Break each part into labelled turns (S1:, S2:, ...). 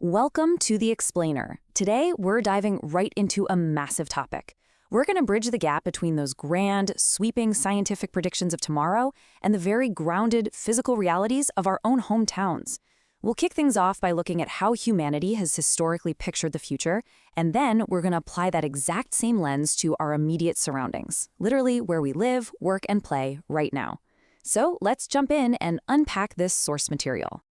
S1: Welcome to The Explainer. Today, we're diving right into a massive topic. We're going to bridge the gap between those grand, sweeping scientific predictions of tomorrow and the very grounded physical realities of our own hometowns. We'll kick things off by looking at how humanity has historically pictured the future, and then we're going to apply that exact same lens to our immediate surroundings, literally where we live, work, and play right now. So let's jump in and unpack this source material.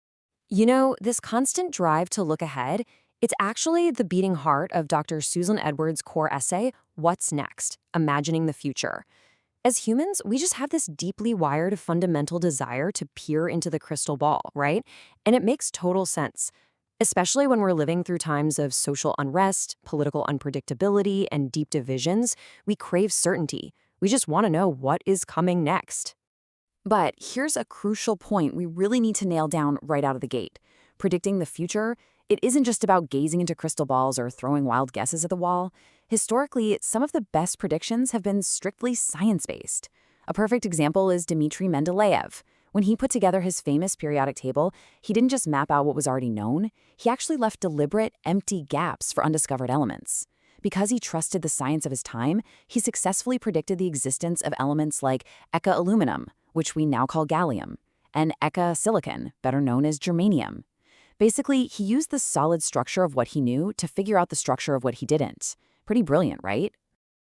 S2: You know, this constant drive to look ahead, it's actually the beating heart of Dr. Susan Edwards' core essay, What's Next? Imagining the Future. As humans, we just have this deeply wired fundamental desire to peer into the crystal ball, right? And it makes total sense, especially when we're living through times of social unrest, political unpredictability, and deep divisions. We crave certainty. We just want to know what is coming next.
S1: But here's a crucial point we really need to nail down right out of the gate. Predicting the future, it isn't just about gazing into crystal balls or throwing wild guesses at the wall. Historically, some of the best predictions have been strictly science-based. A perfect example is Dmitri Mendeleev. When he put together his famous periodic table, he didn't just map out what was already known, he actually left deliberate, empty gaps for undiscovered elements. Because he trusted the science of his time, he successfully predicted the existence of elements like Eka aluminum, which we now call gallium, and Eka silicon, better known as germanium. Basically, he used the solid structure of what he knew to figure out the structure of what he didn't. Pretty brilliant, right?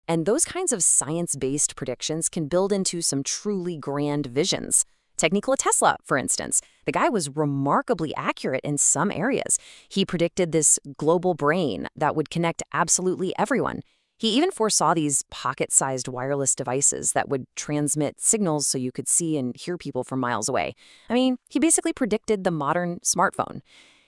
S2: And those kinds of science-based predictions can build into some truly grand visions. Take Nikola Tesla, for instance. The guy was remarkably accurate in some areas. He predicted this global brain that would connect absolutely everyone. He even foresaw these pocket-sized wireless devices that would transmit signals so you could see and hear people from miles away. I mean, he basically predicted the modern smartphone.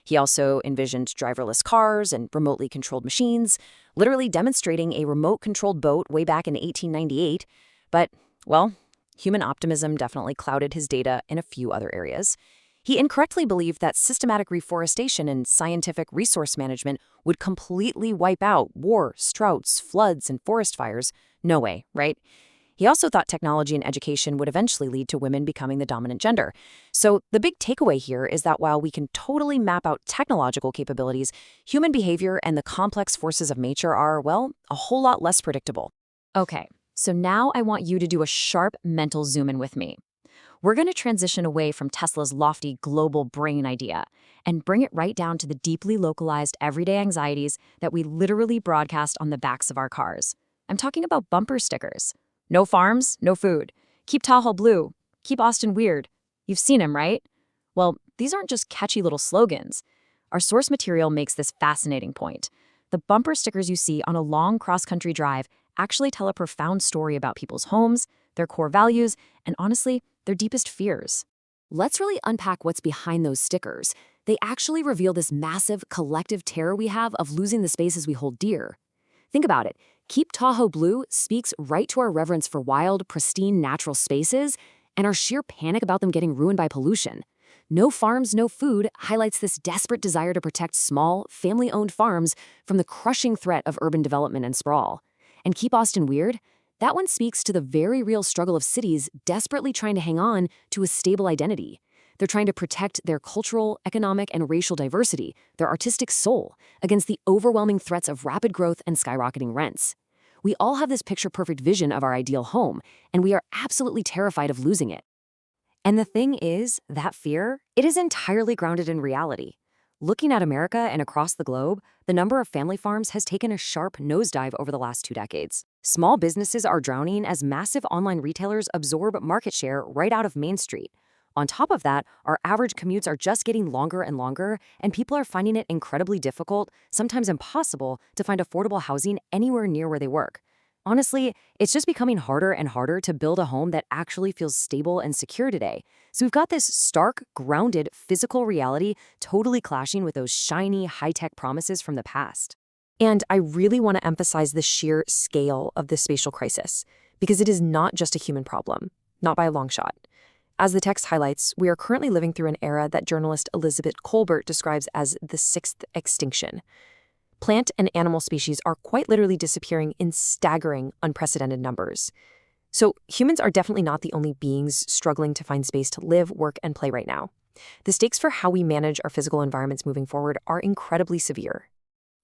S2: He also envisioned driverless cars and remotely controlled machines, literally demonstrating a remote-controlled boat way back in 1898. But, well, human optimism definitely clouded his data in a few other areas. He incorrectly believed that systematic reforestation and scientific resource management would completely wipe out wars, droughts, floods, and forest fires. No way, right? He also thought technology and education would eventually lead to women becoming the dominant gender. So the big takeaway here is that while we can totally map out technological capabilities, human behavior and the complex forces of nature are, well, a whole lot less predictable.
S1: Okay, so now I want you to do a sharp mental zoom in with me. We're going to transition away from Tesla's lofty global brain idea and bring it right down to the deeply localized everyday anxieties that we literally broadcast on the backs of our cars. I'm talking about bumper stickers. No farms, no food. Keep Tahoe blue. Keep Austin weird. You've seen them, right? Well, these aren't just catchy little slogans. Our source material makes this fascinating point. The bumper stickers you see on a long cross-country drive actually tell a profound story about people's homes, their core values, and honestly, their deepest fears. Let's really unpack what's behind those stickers. They actually reveal this massive collective terror we have of losing the spaces we hold dear. Think about it. Keep Tahoe blue speaks right to our reverence for wild, pristine natural spaces and our sheer panic about them getting ruined by pollution. No farms, no food highlights this desperate desire to protect small, family-owned farms from the crushing threat of urban development and sprawl. And keep Austin weird? That one speaks to the very real struggle of cities desperately trying to hang on to a stable identity. They're trying to protect their cultural, economic, and racial diversity, their artistic soul, against the overwhelming threats of rapid growth and skyrocketing rents. We all have this picture-perfect vision of our ideal home, and we are absolutely terrified of losing it. And the thing is, that fear, it is entirely grounded in reality. Looking at America and across the globe, the number of family farms has taken a sharp nosedive over the last 2 decades. Small businesses are drowning as massive online retailers absorb market share right out of Main Street. On top of that, our average commutes are just getting longer and longer, and people are finding it incredibly difficult, sometimes impossible, to find affordable housing anywhere near where they work. Honestly, it's just becoming harder and harder to build a home that actually feels stable and secure today. So we've got this stark, grounded, physical reality totally clashing with those shiny, high-tech promises from the past. And I really want to emphasize the sheer scale of this spatial crisis, because it is not just a human problem, not by a long shot. As the text highlights, we are currently living through an era that journalist Elizabeth Kolbert describes as the sixth extinction. Plant and animal species are quite literally disappearing in staggering, unprecedented numbers. So humans are definitely not the only beings struggling to find space to live, work, and play right now.
S2: The stakes for how we manage our physical environments moving forward are incredibly severe.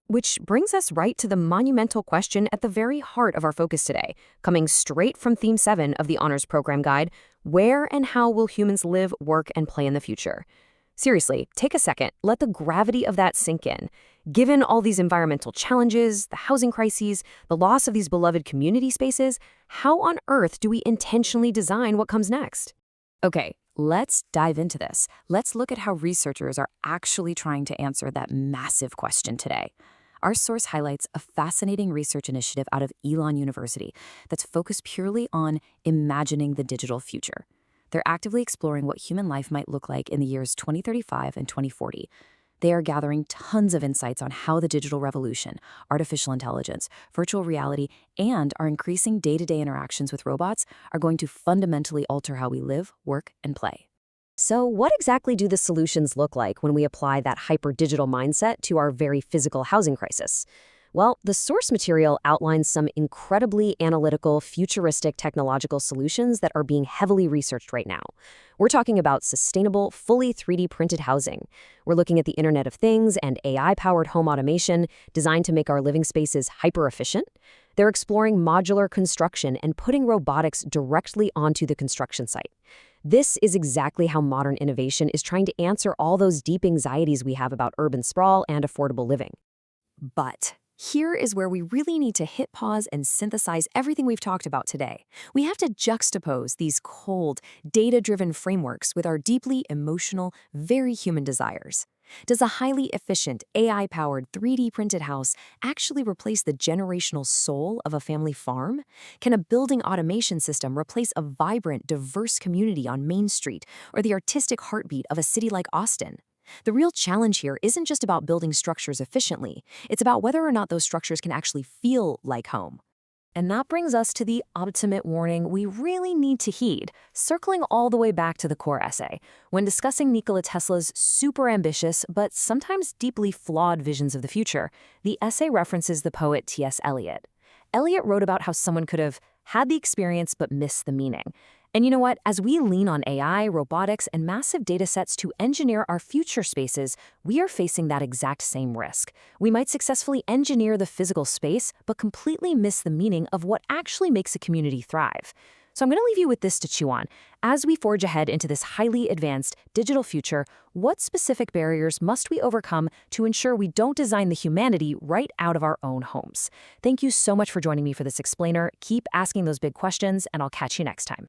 S2: Which brings us right to the monumental question at the very heart of our focus today, coming straight from Theme 7 of the Honors Program Guide: where and how will humans live, work, and play in the future? Seriously, take a second, let the gravity of that sink in. Given all these environmental challenges, the housing crises, the loss of these beloved community spaces, how on earth do we intentionally design what comes next? Okay, let's dive into this. Let's look at how researchers are actually trying to answer that massive question today. Our source highlights a fascinating research initiative out of Elon University that's focused purely on imagining the digital future. They're actively exploring what human life might look like in the years 2035 and 2040. They are gathering tons of insights on how the digital revolution, artificial intelligence, virtual reality, and our increasing day-to-day interactions with robots are going to fundamentally alter how we live, work, and play. So what exactly do the solutions look like when we apply that hyper-digital mindset to our very physical housing crisis? Well, the source material outlines some incredibly analytical, futuristic technological solutions that are being heavily researched right now. We're talking about sustainable, fully 3D printed housing. We're looking at the Internet of Things and AI-powered home automation designed to make our living spaces hyper-efficient. They're exploring modular construction and putting robotics directly onto the construction site. This is exactly how modern innovation is trying to answer all those deep anxieties we have about urban sprawl and affordable living. But here is where we really need to hit pause and synthesize everything we've talked about today. We have to juxtapose these cold, data-driven frameworks with our deeply emotional, very human desires. Does a highly efficient, AI-powered 3D printed house actually replace the generational soul of a family farm? Can a building automation system replace a vibrant, diverse community on Main Street or the artistic heartbeat of a city like Austin? The real challenge here isn't just about building structures efficiently, it's about whether or not those structures can actually feel like home. And that brings us to the ultimate warning we really need to heed, circling all the way back to the core essay. When discussing Nikola Tesla's super ambitious but sometimes deeply flawed visions of the future, the essay references the poet T.S. Eliot. Eliot wrote about how someone could have had the experience but missed the meaning. And you know what? As we lean on AI, robotics, and massive data sets to engineer our future spaces, we are facing that exact same risk. We might successfully engineer the physical space, but completely miss the meaning of what actually makes a community thrive. So I'm going to leave you with this to chew on. As we forge ahead into this highly advanced digital future, what specific barriers must we overcome to ensure we don't design the humanity right out of our own homes? Thank you so much for joining me for this explainer. Keep asking those big questions, and I'll catch you next time.